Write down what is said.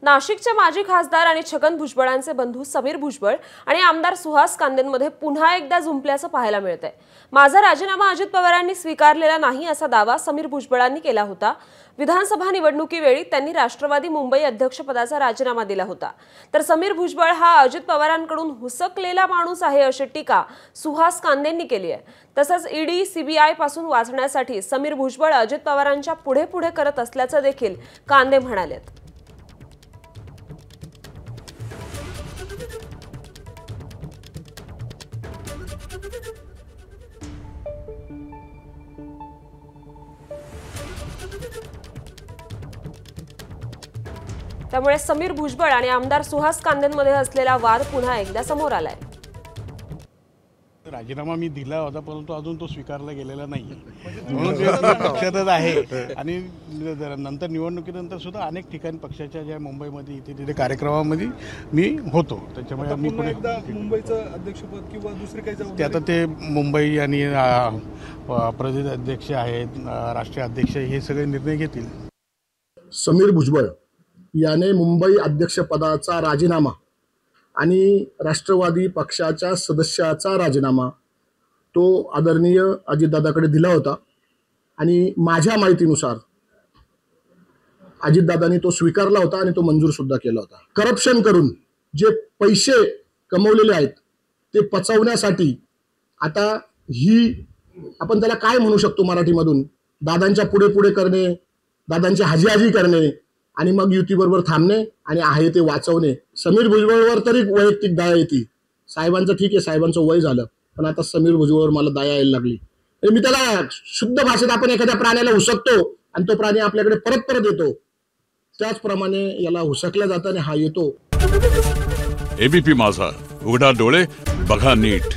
नाशिकचे माजी खासदार आणि छगन भुजबळांचे बंधू समीर भुजबळ आणि आमदार सुहास कांदेंमध्ये पुन्हा एकदा झुंपल्याचं पाहायला मिळतंय। माझा राजीनामा अजित पवारांनी स्वीकारलेला नाही असा दावा समीर भुजबळांनी केला होता। विधानसभा निवडणुकीवेळी त्यांनी राष्ट्रवादी मुंबई अध्यक्षपदाचा राजीनामा दिला होता। तर समीर भुजबळ हा अजित पवारांकडून हुसकलेला माणूस आहे अशी टीका सुहास कांदेंनी केली आहे। तसंच ईडी सीबीआय पासून वाचण्यासाठी समीर भुजबळ अजित पवारांच्या पुढे पुढे करत असल्याचं देखील कांदे म्हणालेत। त्यामुळे समीर भुजबळ आणि आमदार सुहास कांदेंमध्ये असलेला वाद पुन्हा एकदा समोर आलाय। राजीनामा मी दिला होता परंतु अजून तो स्वीकारला गेलेला नाहीये, म्हणून पक्षातच आहे। आणि नंतर निवडणुकीनंतर सुद्धा अनेक ठिकाणी पक्षाच्या ज्या मुंबईमध्ये इथे तिथे कार्यक्रमामध्ये मी होतो, त्याच्यामुळे मी पुढे मुंबईचं अध्यक्षपद किंवा दुसरी काही ते आता ते मुंबई आणि प्रदेश अध्यक्ष आहेत, राष्ट्रीय अध्यक्ष हे सगळे निर्णय घेतील। समीर भुजबळ याने मुंबई अध्यक्षपदाचा राजीनामा आणि राष्ट्रवादी पक्षाच्या सदस्याचा राजीनामा तो आदरणीय अजितदादाकडे दिला होता आणि माझ्या माहितीनुसार अजितदादांनी तो स्वीकारला होता आणि तो मंजूर सुद्धा केला होता। करप्शन करून जे पैसे कमवलेले आहेत ते पचवण्यासाठी आता ही आपण त्याला काय म्हणू शकतो मराठीमधून, दादांच्या पुढे पुढे करणे, दादांची हाजी करणे आणि मग युतीबरोबर थांबणे आणि आहे ते वाचवणे। समीर भुजबळवर तरी वैयक्तिक दया येते, साहेबांचं ठीक आहे, साहेबांचं वय झालं, पण आता समीर भुजबळवर मला दया यायला लागली। मी त्याला शुद्ध भाषेत आपण एखाद्या प्राण्याला हुसकतो आणि तो प्राणी आपल्याकडे परत परत येतो, त्याचप्रमाणे याला हुसकल्या जातं आणि हा येतो। एबीपी माझा, उघडा डोळे बघा नीट।